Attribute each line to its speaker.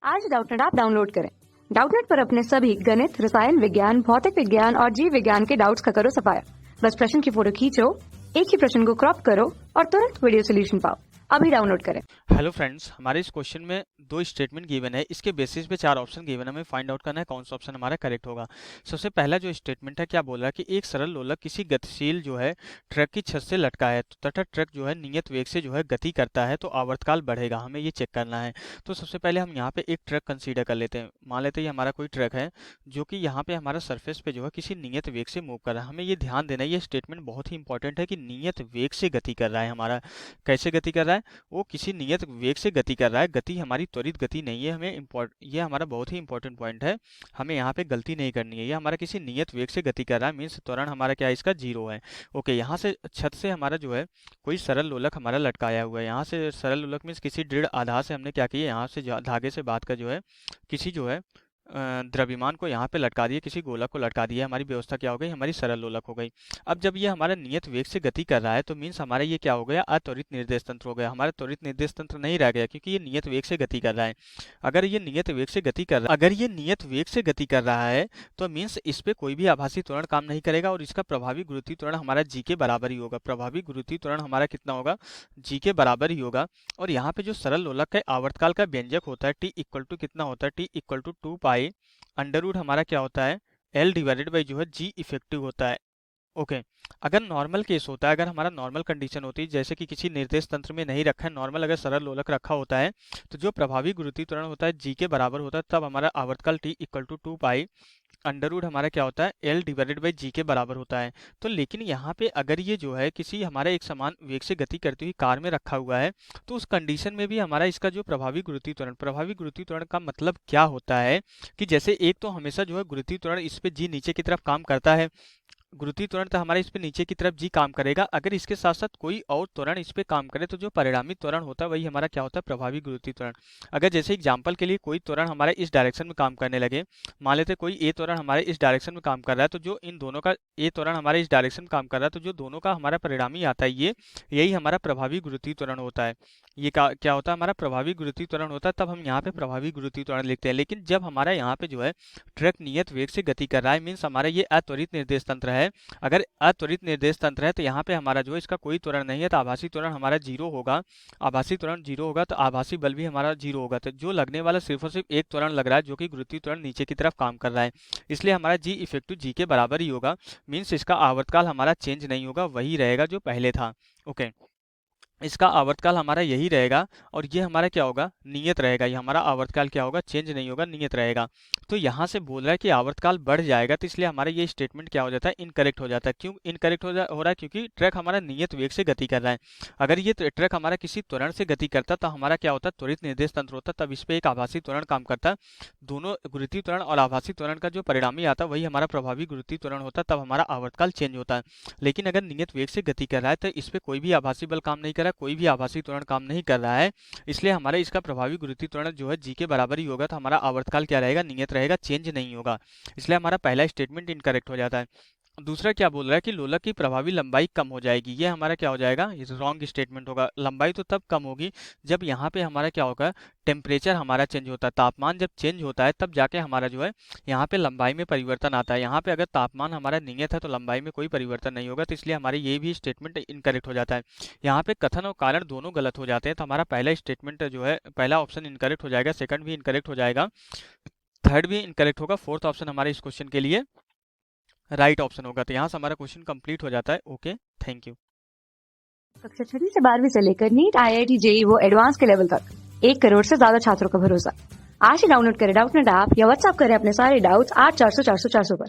Speaker 1: आज Doubtnut app download करें। Doubtnut पर अपने सभी गणित, रसायन विज्ञान, भौतिक विज्ञान और जीव विज्ञान के डाउट्स का करो सफाया। बस प्रश्न की फोटो खींचो, एक ही प्रश्न को क्रॉप करो और तुरंत वीडियो सोल्यूशन पाओ। अभी डाउनलोड करें।
Speaker 2: हेलो फ्रेंड्स, हमारे इस क्वेश्चन में दो स्टेटमेंट गिवन है। इसके बेसिस पे चार ऑप्शन गिवन है। हमें फाइंड आउट करना है कौन सा ऑप्शन हमारा करेक्ट होगा। सबसे पहला जो स्टेटमेंट है, क्या बोल रहा है कि एक सरल लोलक किसी गतिशील जो है ट्रक की छत से लटका है तथा ट्रक जो है नियत वेग से जो है गति करता है तो आवर्तकाल बढ़ेगा। हमें ये चेक करना है। तो सबसे पहले हम यहाँ पे एक ट्रक कंसीडर कर लेते हैं। मान लेते हैं ये हमारा कोई ट्रक है जो कि यहाँ पे हमारा सरफेस पे जो है किसी नियत वेग से मूव कर रहा है। हमें ये ध्यान देना है, ये स्टेटमेंट बहुत ही इंपॉर्टेंट है कि नियत वेग से गति कर रहा है। हमारा कैसे गति कर रहा है? वो किसी नियत वेग से गति कर रहा है। गति हमारी त्वरित गति नहीं है। ये हमारा बहुत ही इंपॉर्टेंट पॉइंट है। हमें यहाँ पे गलती नहीं करनी है। ये हमारा किसी नियत वेग से गति कर रहा है, मीन्स त्वरण हमारा क्या है, इसका 0 है। ओके, यहाँ से छत से हमारा जो है कोई सरल लोलक हमारा लटकाया हुआ है। यहाँ से सरल लोलक मीन्स किसी दृढ़ आधार से हमने क्या किया, यहाँ से धागे से बांध कर जो है किसी जो है द्रव्यमान को यहाँ पे लटका दिए, किसी गोलक को लटका दिया। हमारी व्यवस्था क्या हो गई, हमारी सरल लोलक हो गई। अब जब ये हमारा नियत वेग से गति कर रहा है तो मीन्स हमारा ये क्या हो गया, अत्वरित निर्देश तंत्र हो गया। हमारा त्वरित निर्देश तंत्र नहीं रह गया क्योंकि ये नियत वेग से गति कर रहा है। अगर ये नियत वेग से गति कर रहा है तो मीन्स इस पे कोई भी आभासी त्वरण काम नहीं करेगा और इसका प्रभावी गुरुत्वीय त्वरण हमारा जी के बराबर ही होगा। प्रभावी गुरुत्वीय त्वरण हमारा कितना होगा, जी के बराबर ही होगा। और यहाँ पे जो सरल लोलक है आवर्तकाल का व्यंजक होता है टी इक्वल टू कितना होता है, T equal to 2 pi under root हमारा क्या होता है, एल डिवाइडेड बाई जो है जी इफेक्टिव होता है। ओके, अगर नॉर्मल केस होता है, अगर हमारा नॉर्मल कंडीशन होती है जैसे कि किसी निर्देश तंत्र में नहीं रखा है, नॉर्मल अगर सरल लोलक रखा होता है तो जो प्रभावी गुरुत्वीय त्वरण होता है जी के बराबर होता है, तब हमारा आवर्तकाल T equal to 2 pi under root हमारा क्या होता है, एल डिवाइडेड बाई जी के बराबर होता है। तो लेकिन यहाँ पे अगर ये जो है किसी हमारे एक समान वेग से गति करती हुई कार में रखा हुआ है तो उस कंडीशन में भी हमारा इसका जो प्रभावी गुरुत्वीय त्वरण का मतलब क्या होता है कि जैसे एक तो हमेशा जो है गुरुत्वीय त्वरण इस पे जी नीचे की तरफ काम करता है, गुरुत्वीय त्वरण तो हमारा इस पे नीचे की तरफ जी काम करेगा। अगर इसके साथ साथ कोई और त्वरण इस पे काम करे तो जो परिणामी त्वरण होता है वही हमारा क्या होता है, प्रभावी गुरुत्वीय त्वरण। अगर जैसे एग्जांपल के लिए कोई त्वरण हमारे इस डायरेक्शन में काम करने लगे, मान लेते कोई ए त्वरण हमारे इस डायरेक्शन में काम कर रहा है, तो जो इन दोनों का ए त्वरण हमारे इस डायरेक्शन में काम कर रहा है तो जो दोनों का हमारा परिणामी आता है यही हमारा प्रभावी गुरुत्वीय त्वरण होता है। ये क्या होता है, हमारा प्रभावी गुरुत्वीय त्वरण होता है। तब हम यहाँ पे प्रभावी गुरुत्वीय त्वरण लिखते हैं। लेकिन जब हमारा यहाँ पे जो है ट्रक नियत वेग से गति कर रहा है, मीन्स हमारा ये अत्वरित निर्देश तंत्र है। अगर अत्वरित निर्देश तंत्र है तो यहाँ पे हमारा जो है इसका कोई त्वरण नहीं है, तो आभासी त्वरण हमारा 0 होगा। आभासी त्वरण 0 होगा तो आभासी बल भी हमारा 0 होगा। तो जो लगने वाला सिर्फ और सिर्फ एक त्वरण लग रहा है जो कि गुरुत्वीय त्वरण नीचे की तरफ काम कर रहा है, इसलिए हमारा जी इफेक्टिव जी के बराबर ही होगा। मीन्स इसका आवर्तकाल हमारा चेंज नहीं होगा, वही रहेगा जो पहले था। ओके, इसका आवर्तकाल हमारा यही रहेगा और ये हमारा क्या होगा, नियत रहेगा। ये हमारा आवर्तकाल क्या होगा, चेंज नहीं होगा, नियत रहेगा। तो यहाँ से बोल रहा है कि आवर्तकाल बढ़ जाएगा, तो इसलिए हमारा ये स्टेटमेंट क्या हो जाता है, इनकरेक्ट हो जाता है। क्यों इनकरेक्ट हो रहा है, क्योंकि ट्रक हमारा नियत वेग से गति कर रहा है। अगर ये ट्रक हमारा किसी त्वरण से गति करता तो हमारा क्या होता, त्वरित निर्देश तंत्र होता, तब इस पर एक आभासी त्वरण काम करता। दोनों गुरुत्वीय त्वरण और आभासी त्वरण का जो परिणामी आता वही हमारा प्रभावी गुरुत्वीय त्वरण होता, तब हमारा आवर्तकाल चेंज होता है। लेकिन अगर नियत वेग से गति कर रहा है तो इस पर कोई भी आभासी बल काम नहीं कर रहा, कोई भी आभासी त्वरण काम नहीं कर रहा है, इसलिए हमारा इसका प्रभावी गुरुत्वीय त्वरण जो है जी के बराबर ही होगा। तो हमारा आवर्तकाल क्या रहेगा, नियत रहेगा, चेंज नहीं होगा। इसलिए हमारा पहला स्टेटमेंट इनकरेक्ट हो जाता है। दूसरा क्या बोल रहा है कि लोलक की प्रभावी लंबाई कम हो जाएगी। ये हमारा क्या हो जाएगा, रॉन्ग स्टेटमेंट होगा। लंबाई तो तब कम होगी जब यहाँ पे हमारा क्या होगा, टेम्परेचर हमारा चेंज होता है। तापमान जब चेंज होता है तब जाके हमारा जो है यहाँ पे लंबाई में परिवर्तन आता है। यहाँ पे अगर तापमान हमारा नियत है तो लंबाई में कोई परिवर्तन नहीं होगा, तो इसलिए हमारे ये भी स्टेटमेंट इनकरेक्ट हो जाता है। यहाँ पे कथन और कारण दोनों गलत हो जाते हैं, तो हमारा पहला स्टेटमेंट जो है, पहला ऑप्शन इनकरेक्ट हो जाएगा, सेकंड भी इनकरेक्ट हो जाएगा, थर्ड भी इनकरेक्ट होगा, फोर्थ ऑप्शन हमारे इस क्वेश्चन के लिए राइट ऑप्शन होगा। तो यहाँ से हमारा क्वेश्चन कंप्लीट हो जाता है। Okay, thank you.
Speaker 1: कक्षा 6 से 12वीं से लेकर नीट, IIT, JEE वो एडवांस के लेवल तक 1 करोड़ से ज्यादा छात्रों का भरोसा। आज ही डाउनलोड करें डाउटनेट ऐप या व्हाट्सएप करें अपने सारे डाउट्स 8400 400 400 पर।